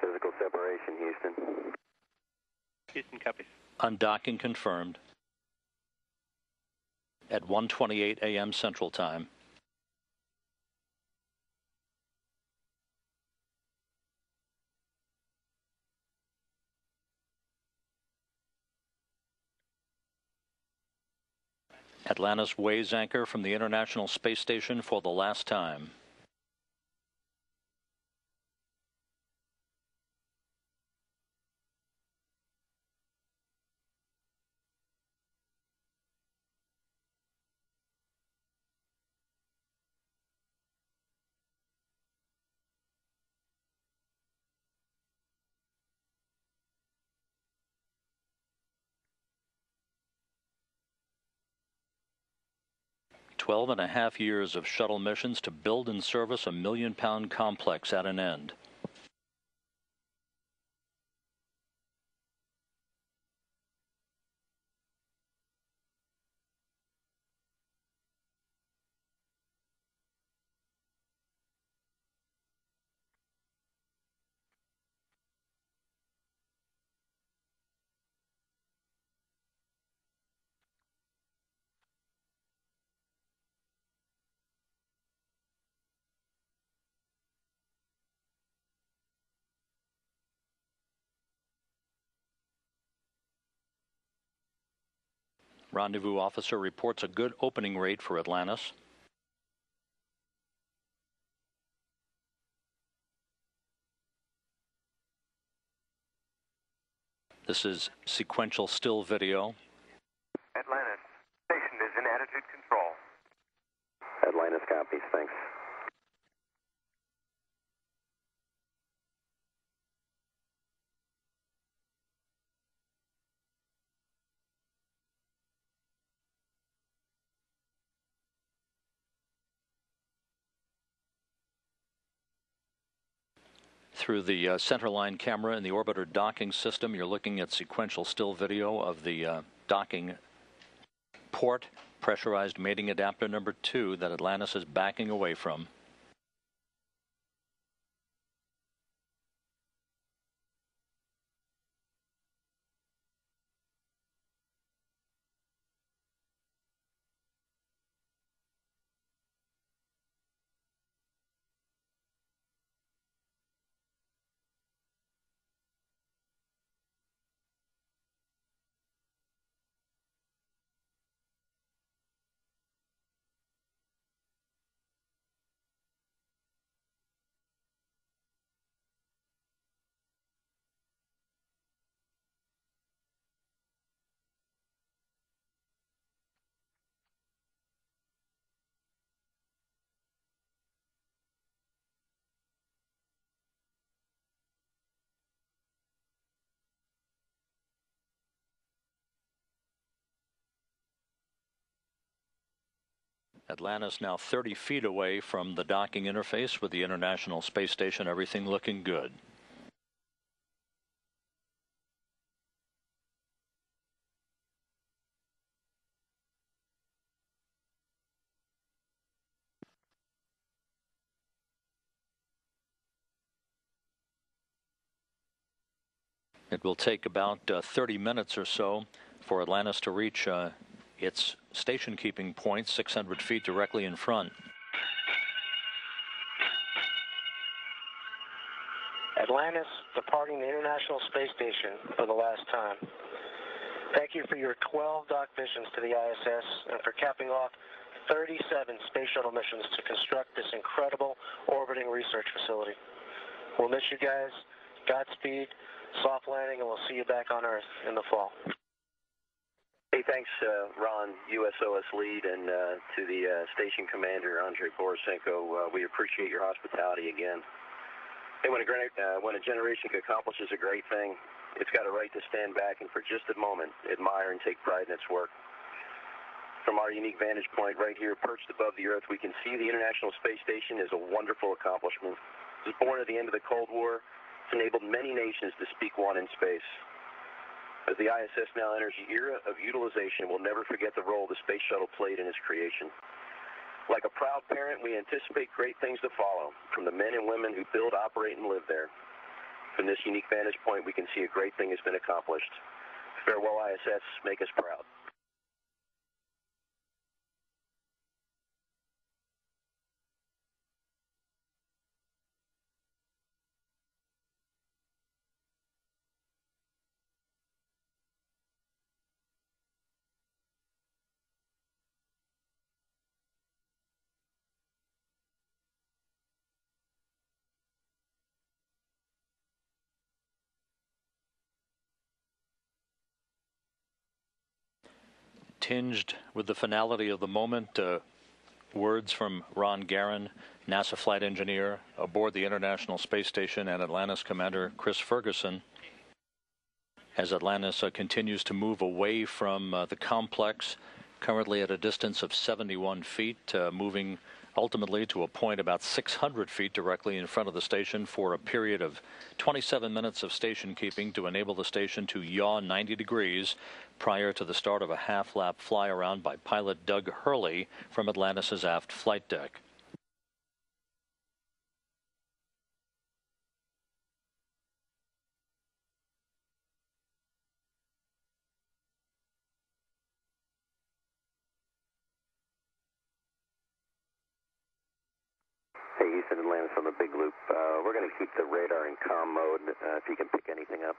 Physical separation, Houston. Houston copies. Undocking confirmed at 1:28 a.m. Central Time. Atlantis weighs anchor from the International Space Station for the last time. Twelve and a half years of shuttle missions to build and service a million-pound complex at an end. Rendezvous officer reports a good opening rate for Atlantis. This is sequential still video. Atlantis, station is in attitude control. Atlantis copies, thanks. Through the centerline camera in the orbiter docking system, you're looking at sequential still video of the docking port, pressurized mating adapter number 2 that Atlantis is backing away from. Atlantis now 30 feet away from the docking interface with the International Space Station, everything looking good. It will take about 30 minutes or so for Atlantis to reach its station keeping point 600 feet directly in front. Atlantis departing the International Space Station for the last time. Thank you for your 12 dock missions to the ISS and for capping off 37 space shuttle missions to construct this incredible orbiting research facility. We'll miss you guys. Godspeed, soft landing, and we'll see you back on Earth in the fall. Hey, thanks, Ron, USOS lead, and to the station commander, Andrei Borisenko. We appreciate your hospitality again. Hey, when a generation accomplishes a great thing, it's got a right to stand back and for just a moment admire and take pride in its work. From our unique vantage point right here, perched above the Earth, we can see the International Space Station is a wonderful accomplishment. It was born at the end of the Cold War. It's enabled many nations to speak one in space. As the ISS now enters the era of utilization, we'll never forget the role the Space Shuttle played in its creation. Like a proud parent, we anticipate great things to follow from the men and women who build, operate, and live there. From this unique vantage point, we can see a great thing has been accomplished. Farewell, ISS. Make us proud. Tinged with the finality of the moment, words from Ron Garan, NASA flight engineer aboard the International Space Station, and Atlantis Commander Chris Ferguson, as Atlantis continues to move away from the complex, currently at a distance of 71 feet, moving ultimately to a point about 600 feet directly in front of the station for a period of 27 minutes of station keeping to enable the station to yaw 90 degrees prior to the start of a half-lap fly-around by pilot Doug Hurley from Atlantis' aft flight deck. Hey, Houston, Atlantis on the big loop. We're going to keep the radar in comm mode, if you can pick anything up.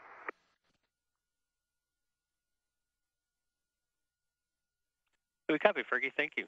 We copy, Fergie. Thank you.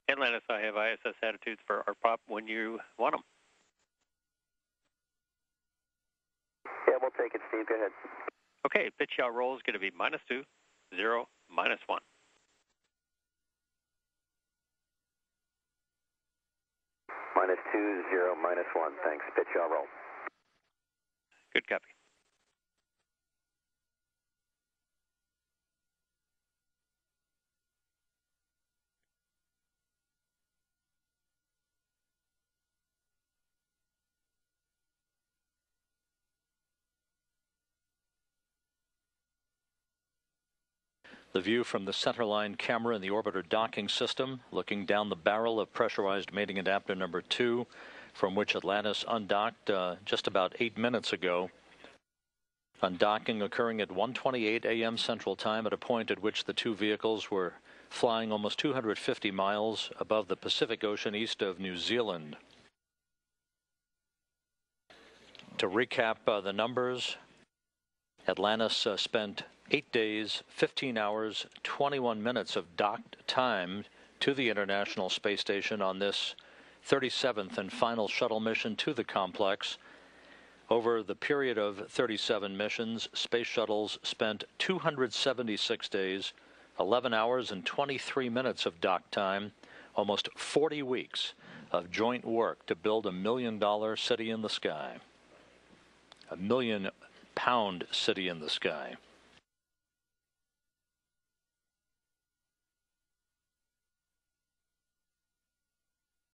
Atlantis, I have ISS attitudes for our pop when you want them. Yeah, we'll take it, Steve. Go ahead. Okay, pitch yaw roll is going to be -2, 0, -1. -2, 0, -1. Thanks. Pitch yaw roll. Good copy. The view from the centerline camera in the orbiter docking system, looking down the barrel of pressurized mating adapter number 2, from which Atlantis undocked just about 8 minutes ago. Undocking occurring at 1:28 a.m. Central Time at a point at which the two vehicles were flying almost 250 miles above the Pacific Ocean east of New Zealand. To recap the numbers, Atlantis spent 8 days, 15 hours, 21 minutes of docked time to the International Space Station on this 37th and final shuttle mission to the complex. Over the period of 37 missions, space shuttles spent 276 days, 11 hours and 23 minutes of dock time, almost 40 weeks of joint work to build $1 million city in the sky. $1 million pound city in the sky.